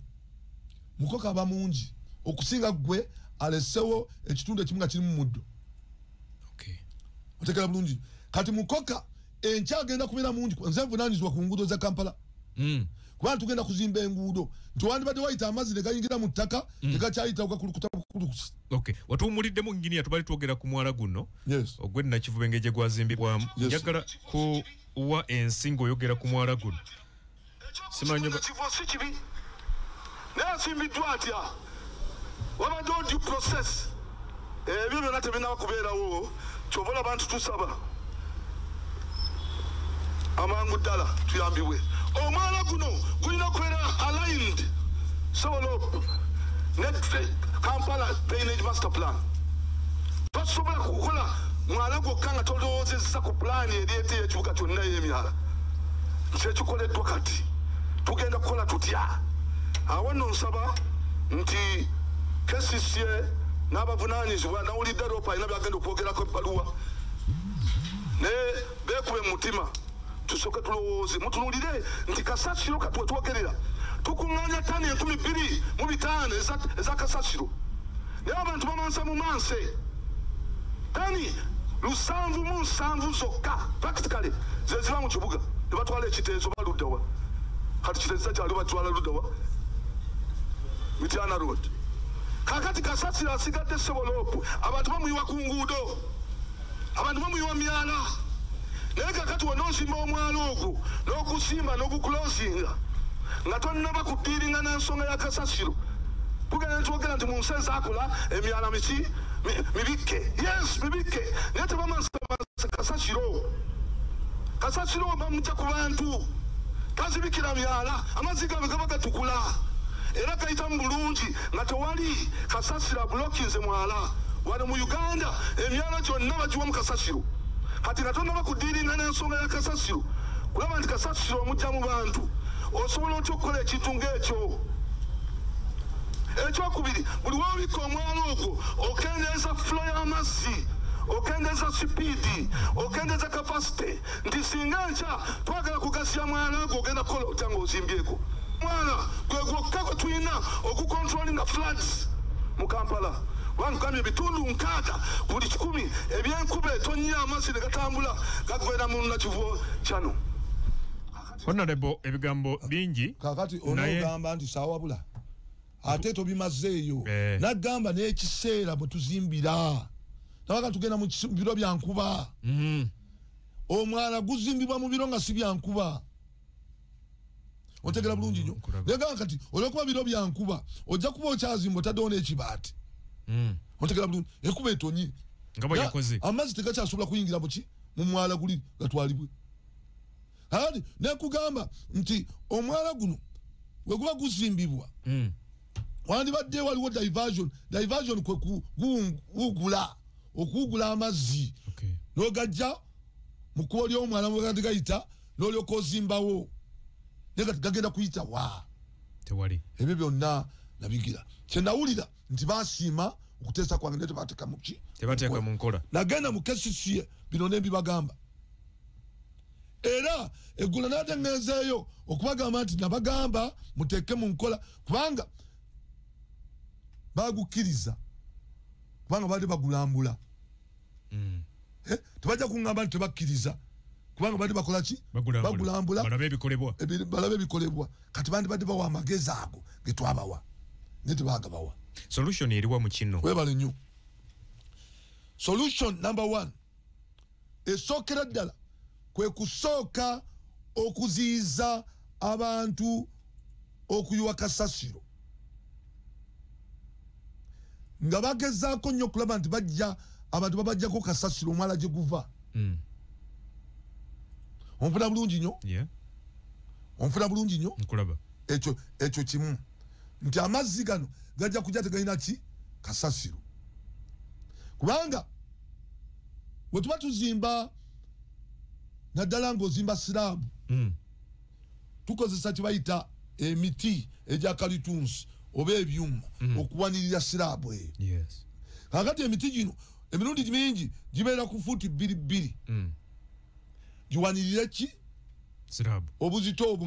mukoka aba mungi okusinga gwe alesewo ekitundu ekimu nga kiri mu muddo otekera bulungi kati mukoka enkyagenda kubeera mungi nze nvunaanyizibwa ku nguudo za Kampala kubanga tugenda kuzimba enguudo nti wandibadde wayita amazzi ne gayingira mu ttaka tegakyayita ogakulukuta bukulukusi watuwumuliddemu nginiya tubali twogera ku mwala guno ogwe Nakivubo engeri gwazimbibwamu njagala kuwa ensingo oyogera ku mwala guno simanyi si kibi naye asimbiddwa atya wabaddewo due process ebyo byonna tebinaba kubeerawo kyobola abantu tusaba amangu ddala tuyambibwe omwala guno gulina kubeera aligned solo ne Kampala drainage master plan tosobola kukola mwala gwokka nga tolowoozezza ku pulaani eryete ekibuga kyonna y'emyala kyekikoleddwa kati tugenda kukola tutya awo nno nsaba nti KCCA n'abavunaanyizibwa nawulidde Ropa alina byagenda okwogerako ebbaluwa ne beekube mu mutima tusooke tulowooze mutunulire nti kasasiro katwetwogerera tukuŋŋaanya ttani 2,500 eza kasasiro naye abantu bamansa mu manse ttani 707 zokka practically ze ziba mu kibuga ne batwala ekiteezo baluddawa kati kiteezo kyali batwala luddawa Mityana Road kakati kasasiro asigadde Sebolopu abantu bamuyiwa ku nguudo abantu bamuyiwa myala naye kakati wonoosimba omwalo ogwo n'ogusimba n'ogukulosinga nga tonnaba kuddiiringa n'ensonga ya kasasiro tugenda netwogera nti mu nsi ezaakola emyala mibikke yes mibikke naye tebamansa kasasiro bamujja ku bantu tazibikira myala amazzi gabe gaba gatukula era gayita mu bulungi nga tewali kasasiro bulokinze mwala wano mu Uganda emyala gyonna bagiwa mu kasasiro kati nga tonnaba kuddiiringa n'ensonga ya kasasiro kulaba nti kasasiro omujja mu bantu osobola otya okukola ekintu ng'ekyo ekyokubiri buli wabikka omwala ogwo okendeeza flow y'amazzi okendeeza sipiidi okendeeza kapasite nti singa nkya twagala kugasiya mwala gwo ogenda kukola otya ng'ozimbyeko mwala gwe gwokka gwe tulina okukontrolinga floods mu Kampala wangambye ebitundu 6 buli 100 ebyenkuba etonnya amazzi ne gatambula gagwera mu Nakivubo kyano Honorable ebigambo bingi kakati onogamba nti sawabula ate tobimazeeyo nagamba n'ekiseera bwe tuzimbira nabaka tugenda mu biro bya nkuba omwala guzimbibwa mu biro nga si bya nkuba otegera bulungi nnyo negamba kati olwokuba biro bya nkuba ojja kuba okyazimba otaddewo n'ekibaati otegera bulungi ekuba etonye amazzi tegakyasobola kuyingira muki mu mwala guli gatwalibwe hadi nekugamba nti omwala guno weguba guzimbibwa wandibadde waliwo diversion kwe kuwugula okuwugula amazzi n'ogajja mu kkubo ly'omwala mugandi gayita n'olyoka ozimbawo naye kati gagenda kuyita wa tewali ebyo byonna nabigira kyenawulira nti basiima okuteesa kwange naye tebateeka muki tebateeka mu nkola nagenda mu KCCA bino nembibagamba era eggula n'ateŋŋeezeeyo okubagamba nti nabagamba muteeke mu nkola kubanga bagukkiriza kubanga badde bagulambula tebajja kuŋŋamba nti tebakkiriza kubanga badde bakola ki bagulambula balabe ebikolebwa kati bandibadde bawa amagezi ago ge twabawa naye tebagabawa solution eriwa mu kino webale nnyo solution number 1 esookera ddala kwe kusooka okuziyiza abantu okuyiwa kasasiro nga bagezaako nnyo okulaba nti bajja abantu babajjako kasasiro omwala gye guva onfuna bulungi nnyo onfuna bulungi nnyo ekyo kimu nti amazzi gano gajja kujja tegalina ki kasasiro kubanga bwe tuba tuzimba naddala ng'ozimba siraabu tukozesa kye bayita emiti eja kalitunsi oba ebyuma okuwanirira sirabu eyo. Yes. Kakati emiti gino emirundi mingi gibeera ku futi 2 giwanirira ki sirabu obuzito obwo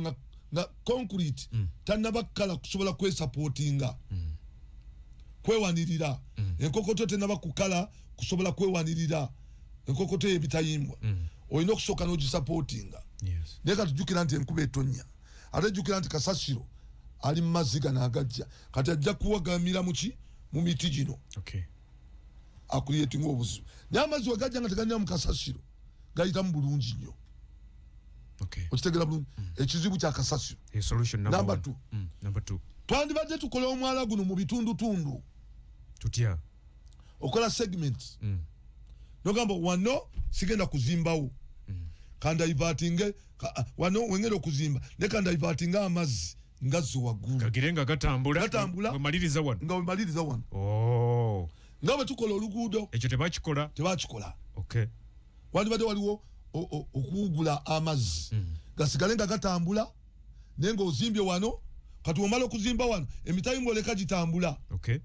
nga concrete tanaba kala kusobola kwesupportinga kwewanirira enkokoto tenaba kukala kusobola kwewanirira enkokoto ebitayimbwa olina okusooka n'ogisupportinga. Yes. Naye katujjukira nti enkuba etonnya ate jjukira nti kasasiro ali mu mazzi gano agajja kati ajja kuwagamira mu miti gino. Okay. Akuliyetinga obuzibu naye amazzi wegajja nga tegalina mu kasasiro gayitamu bulungi nnyo. Okay. Okitegera bulungi ekizibu kya kasasiro. Solution number 2. Number 2. Twandibadde tukola omwala guno mu bitundutundu tutya okola segments nogamba wano sigenda kuzimbawo kandaivatinge wano wengera okuzimba ne kandaivatinga amazzi ngazzo waggulu kagirenga gatambula wemaliriza wano. Oh. nga bwe tukola oluguudo ekyo tebakikola. Okay. Wandibadde waliwo okuwugula amazzi gasigale nga gatambula naye ng'ozimbye wano kati wamala okuzimba wano emitayimbo oleka gitambula. Okay.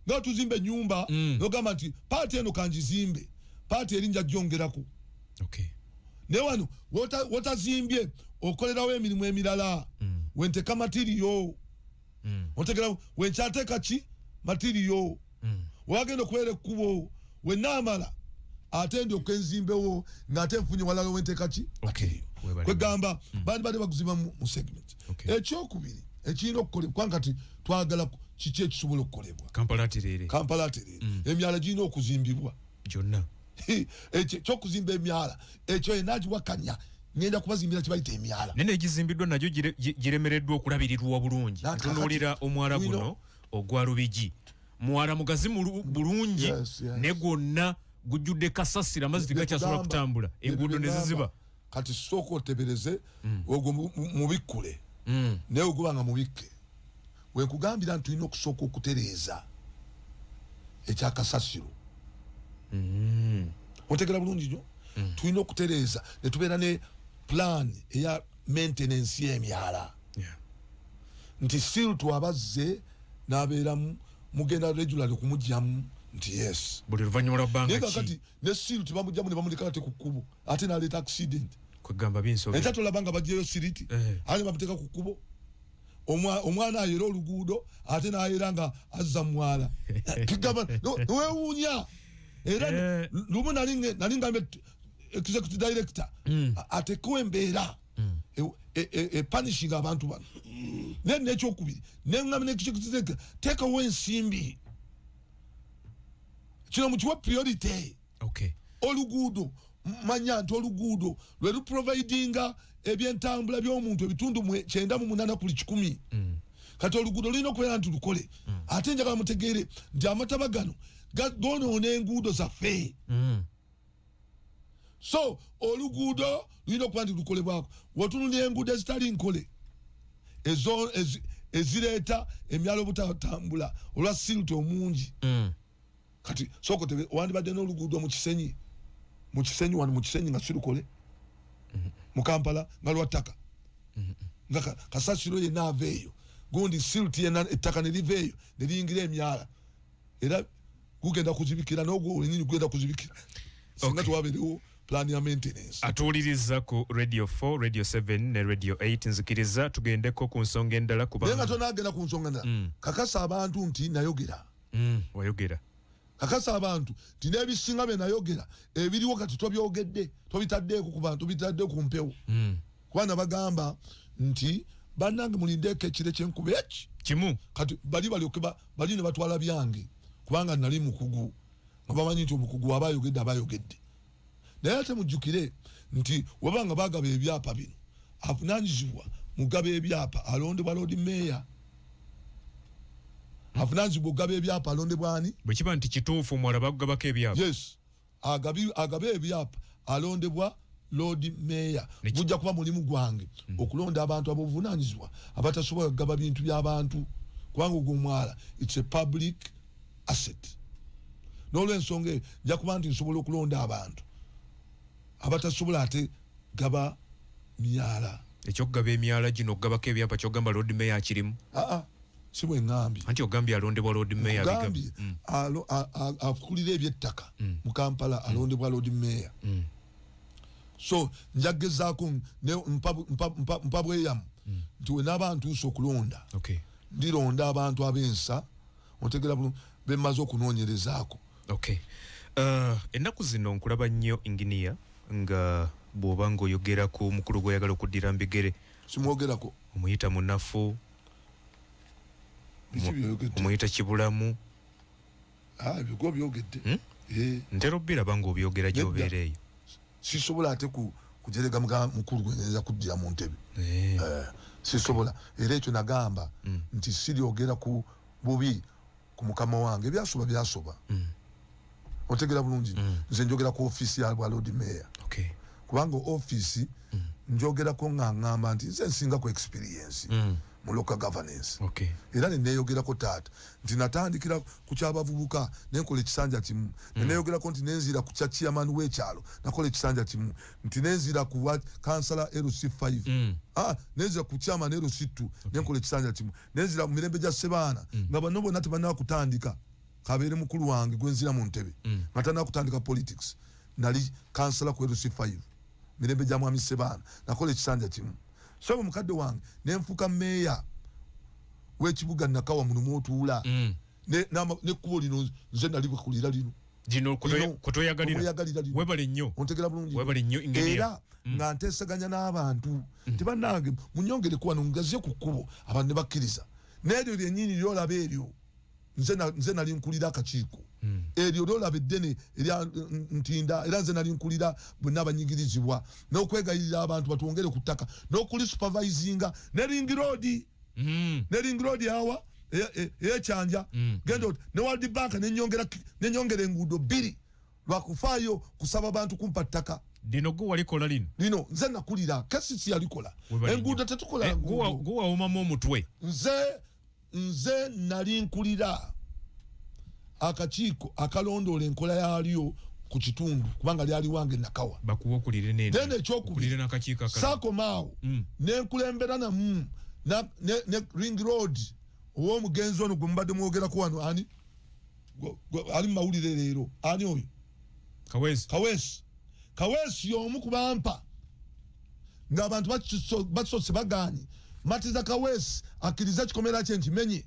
Nga tuzimba ennyumba nogamba nti paati eno kanjizimbe paati erinja gyongerako. Okay. Ne wano wotazimbye okolerawo emirimu emirala wenteka matiriyo otegera wenkyateka ki matiriyo wagenda okubeera ekkubo wennaamala ate ndi okwenzimbewo ng'ate nfunye walala wenteka ki matiriyo kwegamba bandi badde bakuzimba mu segment. Ekyokubiri ekirina okukolebwa kubanga kati twagala kiki ekisobola okukolebwa Kampala aterere emyala girina okuzimbibwa gyonna. Ekyokuzimba emyala ekyo enagiwakanya ngenda kubazimbira kibayita emyala naye negizimbiddwa nagyo giremereddwa okulabirirwa bulungi. Tunuulira omwala guno ogwa Lubigi mwala mugazi bulungi ne gwonna gujjudde kasasira amazzi tegakyasobola kutambula enguudo ne ziziba. Kati sooka otebereze ogwo mubikkule naye oguba nga mubikke wenkugambira nti tulina okusooka okutereeza ekyakasasiro. Otegera bulungi nnyo tulina okutereeza ne tubeera ne plan eya maintenance y'emyala nti siltu abazze n'abeera mugenda regularly kumugyamu nti yes buli luvannyuma lwa bbanga naye kakati ne siltu bamugyamu ne bamuleka kate ku kkubo ate n'aleeta accident kwegamba binsobe ekya tolaba nga baggyeyo siriti ate bamuteeka ku kkubo omwana ayera oluguudo ate n'ayera nga azza mwala kigamba weewuunya era lumu nali ngambe executive director atekewo embeera punishing abantu bano naye nekyokubiri neŋŋambe ne executive director teekawo ensimbi kino mukiwa priority. Okay. Oluguudo manya nti oluguudo lwe luprovidinga ebyentambula by'omuntu ebitundu 98 kuli 100. Kati oluguudo lulina okubeera nti lukole ate njagala mutegeere nti amataba gano goonoona enguudo zaffe. So oluguudo lulina okuba nti lukolebwako wotunulira enguudo ezitali nkole ezireeta emyalo obutatambula olwa silt omungi. Kati soko wandibadde n'oluguudo mu Kisenyi wano mu Kisenyi nga sirukole mu Kampala nga lwattaka nga kasasiro yenna aveeyo gundi silt yenna ettaka ne liveeyo ne liyingira emyala era gugenda kuzibikira n'ogwo wenyini gugenda kuzibikira singa tuwabeerewo plan ya maintenance. Atuuliriza ku Radio 4, Radio 7 ne Radio 8 nzikiriza tugendeko ku nsonga endala kubanga naye nga tonaagenda ku nsonga endala kakasa abantu nti nayogera. Wayogera kakasa abantu nti n'ebisinga bye nayogera ebiriwo kati tobyogedde tobitaddeeko ku bantu bitadde ku mpewo kubanga bagamba nti bannange mulindeeko ekire kyenkuba eki kimu kati balyoke bali ne batwala byange kubanga nali mukugu nga bamanyi nti omukugu abayogedde naye ate mujjukire nti wabanga bagaba ebyapa bino avunaanyizibwa mugaba ebyapa alondebwa Lord Mayor. Avunaanyizibwa ogaba ebyapa alondebwa ani? Bwe kiba nti kituufu omwala bagabako ebyapa. Yes. Agabe ebyapa alondebwa Lord Mayor. Gujja kuba mulimu gwange okulonda abantu abobuvunaanyizibwa abatasobola kugaba bintu by'abantu kubanga ogwo omwala it's a public asset. N'olw'ensonga eyo nja kuba nti nsobola okulonda abantu abatasobola ate gaba myala. ekyokugaba emyala gino okugabako ebyapa kyogamba Lord Mayor akirimu si bwe ŋŋambye anti ogambye alondebwa Lord Mayor gambye akulira ebyettaka mu Kampala alondebwa Lord Mayor so njagezaako mpa bweyamu nti we naaba ntuuse okulonda ndironda abantu ab'ensa otegera bulungi bemaze okunoonyerezaako ennaku zino nkulaba nnyo inginiya nga bw'oba ng'oyogera ku mukulu gw'oyagala okuddira mbigere simwogerako omuyita munafu omuyita kibulamu ebyo byogedde ntera obbiraba ng'obyogera gy'obeera eyo sisobola ate kujerega mukulu gwenza kuddira mu ntebe sisobola era ekyo nagamba nti siryogera ku bubi ku mukama wange byasoba otegera bulungi nze njogera ku office ya Lord Mayor kubanga office njogera ko ngamba nti nze nsinga ku experience mu local governance era neyogera ko taata nti natandikira ku kyabavubuka nenkola ekisanja kimu neyogera ko nti nenzira ku chairman w'ekyalo nakola ekisanja kimu nti nenzira ku councillor LC5 nenzira ku chairman LC2 nenkola ekisanja kimu nenzira mu mirembe gya Sebaana nga bano bonna tebanaba kutandika kabeere mukulu wange gwenzira mu ntebe natandika kutandika politics nali councillor ku LC5 mirembe gya mwami Sebaana nakola ekisanja kimu so mukadde wange nenfuka meya w'ekibuga Nakawa muno mwotuula ne kubo lino nze nali bukulira lino jino kutoyagalira webale nnyo ontegera bulungi webale nnyo era nga ntesaganya n'abantu tibannange munyongere kuwano ngaze ku kkubo abantu ne bakkiriza n'eryo lyennyini lyolaba eryo nze nali nkulira akakiiko eryo lyolaba eddene erya Ntinda era nze nali nkulira bonna abanyigirizibwa n'okwegayirira abantu batwongere ku ttaka n'okuli supervisinga ne ring road awa eyekyanja genda ne World Bank nenyongera enguudo 2 lwakufaayo kusaba abantu kumpa ttaka lino gwe walikola lino nze nakulira kasisi yalikola enguudo tetukola gwe wawomamu omutwe nze nali nkulira akakiiko akalondoola enkola yalyo ku kitundu kubanga lyali wange Nakawa bakuwa okulire nene ekyokubiri saakomaawo nenkulembera namu ne ring road ow'omugenzi ono gwe mubadde mwogerako wano ani ali mumawulire leero ani oyo Kaweesi y'omu ku bampa ng'abantu basoose bagaanye matiza Kaweesi akkiriza kikomera kye nkimenye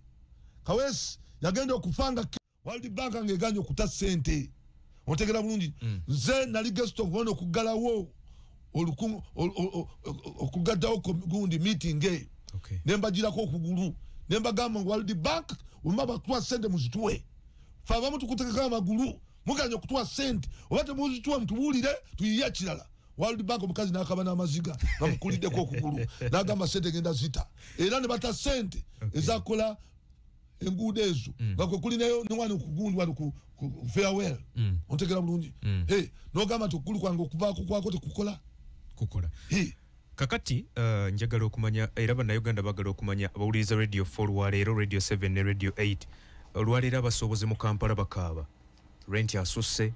Kaweesi yagenda okufanga World Bank ng'eganye okuta ssente otegera bulungi nze nali guest of honor okuggalawo okugaddawo gundi meeting nembagirako okugulu nembagamba World Bank wema batwa ssente muzituwe fe abamu tukutekeko amagulu muganye okutwa ssente oba temuzituwe mutubuulire tuyiye kirala World Bank omukazi n'akaba n'amaziga bamukuliddeko okugulu n'agamba ssente genda zita era ne bata ssente ezakola enguudo ezo nga kwe kuli nayo newano okugundi wano ku farewell ontegera bulungi n'ogamba nti okugulu kwange okuvaako kwako tekukola kakati njagala okumanya era bannayuganda bagala okumanya abawuliriza radio 4 olwaleero radio 7 ne radio 8 olwaleero abasobozi mu Kampala bakaaba rent asusse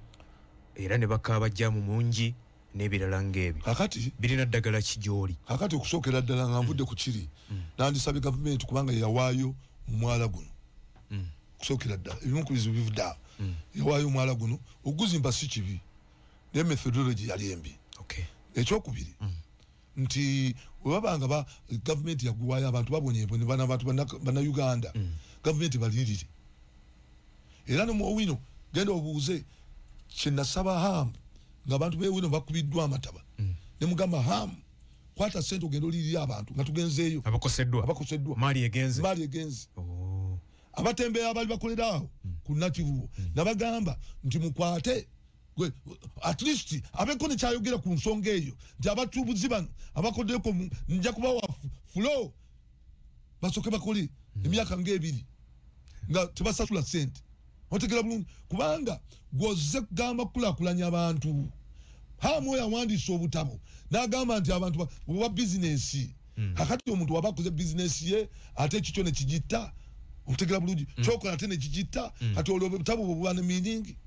era ne bakaaba jjamu mungi n'ebirala ng'ebyo kakati birina ddagala kigyoli kakati okusookera ddala nga nvudde ku kiri nandisabye gavumenti kubanga yawaayo omwala guno kusookera ddala ebimu ku bizibu bivudde awo yawaayo omwala guno oguzimba si kibi naye methodology yali embi ekyokubiri nti webabanga gavumenti yaguwaayo abantu babonyebone bana abantu bannayuganda gavumenti balirire era nomuowino genda obuuze kyenasaba hamu ng'abantu bewino bakubiddwa amataba ne mugamba hamu kwata ssente ogenda olirira abantu nga tugenzeeyo abakoseddwa maali egenze abatembeya abali bakolera awo ku nakivubo nabagamba nti mukwate at least abeko ne kyayogera ku nsonga eyo nti abatubuzi bano abakoddeko nja kubawa flow basoke bakole emyaka ng'ebiri nga tebasasula ssente otegera bulungi kubanga gwoze kugamba kukulaakulanya abantu hamu oyo awandiisa obutabo n'agamba nti abantu bwa bizinesi kakati omuntu waba akoze bizinesi ye ate ekikyo ne kigitta otegera bulungi kyokola ate ne kigitta kati olwo obutabo bwe buba ne miiningi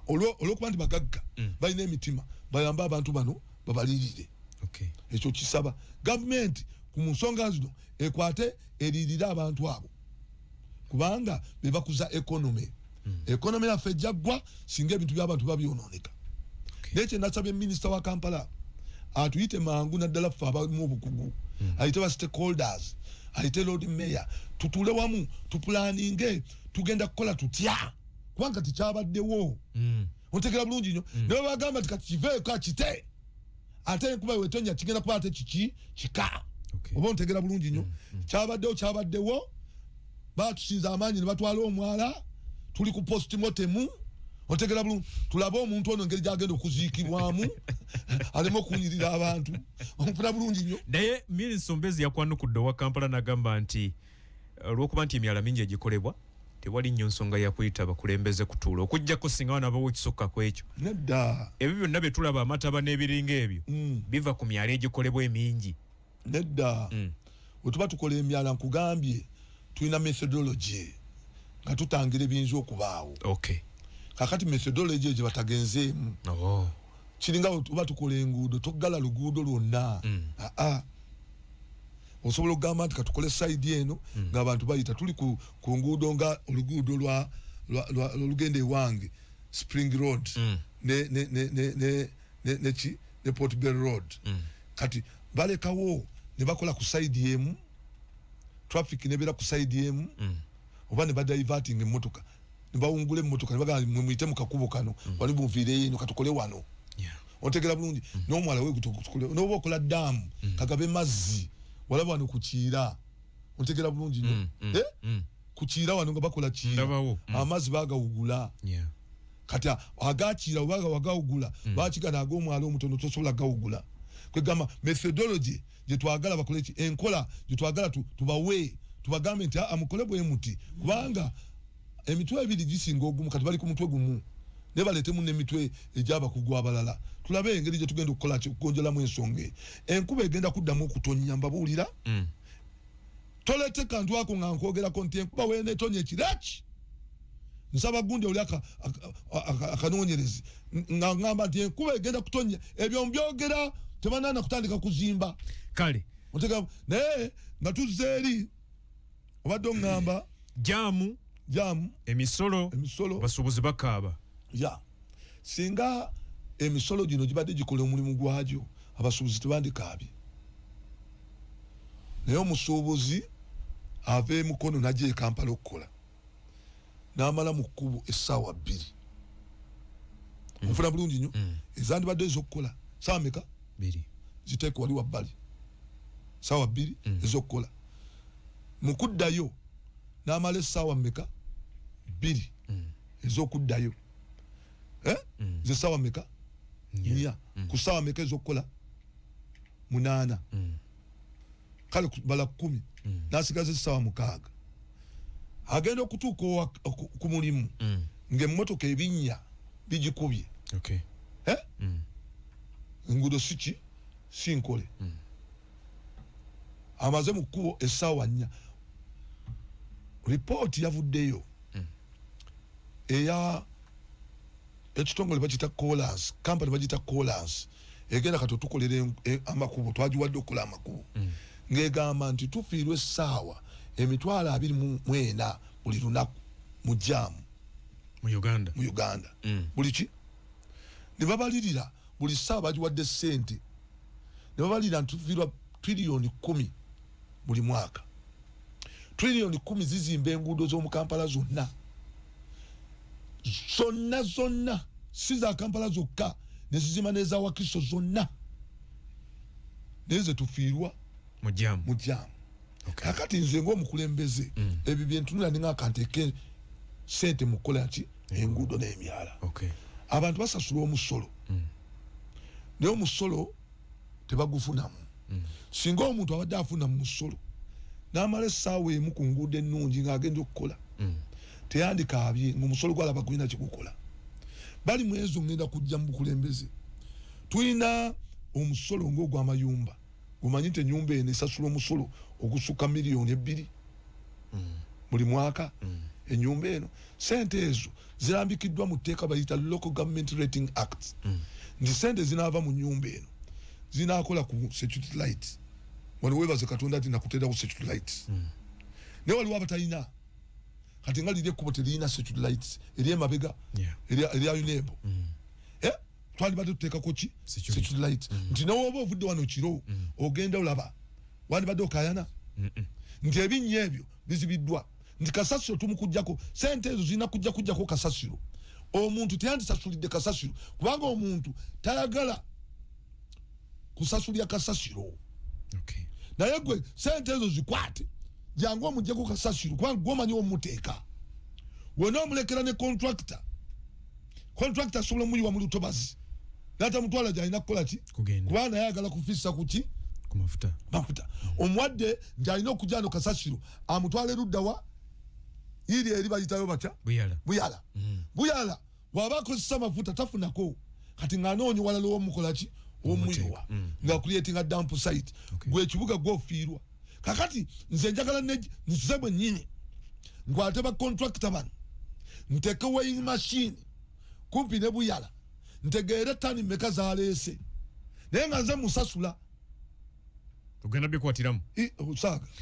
olwokuba nti bagagga balina emitima bayambe abantu bano babalirire Okay. Ekyo kisaba government ku nsonga zino ekwate eririra abantu abo kubanga bebakuza economy. Economy yaffe jaggwa singa ebintu by'abantu babyonooneka. Nekye nasabye minister wa Kampala atuyite mangu naddala ffe abamu obukugu ayite ba stakeholders ayite Lord Mayor tutule wamu tupulaninge tugenda kukola tutya kubanga tikyabaddewo. Ontegera bulungi nnyo naye bagamba tikati kiveeko akite ate kuba wetonya kigenda kuba ate kiki kika. Oba ontegera bulungi nnyo kyabaddewo batusinza amaanyi ne batwala omwala tuli ku postmortem. Ontegera bulungi tulaba omuntu ono ngeri gyagenda okuziikibwamu aleme okunyirira abantu. Onfuna bulungi nnyo. Naye Minister Ombezi yakwanukudde owa Kampala n'agamba nti olw'okuba nti emyala mingi egikolebwa tewali nnyo nsonga ya kuyita abakulembeze kutuula okuggyako singa wanabawo ekisukka ku ekyo. Nedda ebyo byonna bye tulaba amataba n'ebiringa ebyo biva ku myala egikolebwa emingi. Nedda bwe tuba tukola emyala nkugambye tulina methodology nga tutangira ebiyinza okubaawo. Okay. Kakati methodology egyo batagenzeemu. Kiringa oba tukola enguudo toggala luguudo lwonna. Osobola okugamba nti katukole side eno ng'abantu bayita tuli ku nguudo nga oluguudo olugenda ewange Spring Road ne Port Bell Road. Kati balekawo ne bakola ku side emu traffic nebera ku side emu oba ne badiverting emmotoka ne bawungula emmotoka ne bagamba mwite mu kakubo kano wali bunviire eno katukole wano. Ontegera bulungi n'omwala we gutukule n'oba okola damu kagabe mazzi wala wano kukiira. Ontegera bulungi nnyo kukiira wano nga bakola kiira amazzi bagawugula. Kati agakiira obaga wagawugula bakigana ag'omwala omutono tosobola gawugula. Kwegamba methodology gye twagala bakole ki enkola gye twagala tubawe tubagambe nti amukole bwe muti kubanga emitwe ebiri gisinga ogumu kati bali ku mutwe gumu ne baletemu n'emitwe egyaba kugwa abalala. Tulabe engeri gye tugenda okukola kugonjolamu ensonga enkuba egenda kuddamu okutonya mbabuulira. Tolete kantu ako nga nkwogerako nti enkuba weenetonya ekiraki nsaba gundi oli akanoonyerezi nga ngamba nti enkuba egenda kutonya ebyo mbyogera tebanana kutandika kuzimba kale otega naye nga tuzze eri obadde oŋŋamba jamu emisolo basuubuzi bakaaba singa emisolo gino gibadde gikola omulimu gwagyo abasuubuzi tebandikaabye. Naye omusuubuzi ava emukono najja e Kampala okukola n'amala mu kkubo essaawa 2. Onfuna bulungi nnyo ezandibadde ez'okukola ssaawa meka 2 ziteeke wali wabbali ssaawa 2 ez'okukola mu kuddayo n'amala essaawa meka 2 ez'okuddayo ze ssaawa meka 4 ku ssaawa meka ez'okukola 8 kale bala 10 n'asigaza essaawa 6 agenda okutuuka ku mulimu ng'emmotoka ebinnya bigikubye. Enguudo si nkole amaze mu kkubo essaawa 4. Ripooti yavuddeyo eya ekitongole bagita Colas Company bagita Colas egenda kati tukolera amakubo twagiwadde okukola amakubo ng'egamba nti tufiirwa essaawa 24 buli lunaku mu jaamu mu Uganda. Buli ki ne babalirira buli ssaawa bagiwadde ssente ne babalirira nti tufiirwa $10 trillion buli mwaka. $10 trillion zizimba enguudo z'omu Kampala zonna si za Kampala zokka ne zizimba n'eza Wakiso zonna naye ze tufiirwa mu jaamu. Kakati nze ng'omukulembeze ebyo byentunula ninga akanteeke ssente mu kukola ki enguudo n'emyala. Abantu basasula omusolo naye omusolo tebagufunamu. Singa omuntu abadde afuna mu musolo n'amala essaawa emu ku nguudo ennungi ng'agenda okukola teyandikaabye ng'omusolo gwalaba gulina kigukola. Bali mu ezo ngenda kujja mu bukulembeze tulina omusolo ng'ogw'amayumba. Gumanyi nti ennyumba eno esasula omusolo ogusukka $2 million buli mwaka. Ennyumba eno sente ezo zirambikiddwa mu tteeka bayita Local Government Rating Act nti sente zinaava mu nnyumba eno zinakola ku security light wano webaze katonda ati nakutenda ku security light ne waliwo abatalina kati nga lirye kubo terina security lights eriye mabega eriya unebo twalibadde tuteekako ki security light nti newoba ovudde wano kiro ogenda olaba wandibadde okayana nti ebinnya ebyo bizibiddwa nti kasasiro tumukujjako sente ezo zirina kujjako kasasiro omuntu teyandisasulidde kasasiro kubanga omuntu tayagala kusasulya kasasiro naye gwe sente ezo zikwate jangu omujjeko kasasiro kubanga gwomanyi omuteeka wena omulekera ne contractor asobola omuyiwa mu lutobazi nata mutwala gyalina kukola ki kubanga naye ayagala kufissa kuki mafuta omwadde gyalina okujjano kasasiro amutwala eruddawa iri eri bayitayo batya buyala waba akozesa mafuta tafunako kati ng'anoonya walala omukola ki omuyiwa nga creating dump site gwe ekibuga gwofiirwa kakati nze njagala nze bwennyini ngwate ba contractor bano nteke weighing machine kumpi ne buyala ntegeere tani mmeka zaleese naye nga nze musasula ogenda bikwatiramu osaaga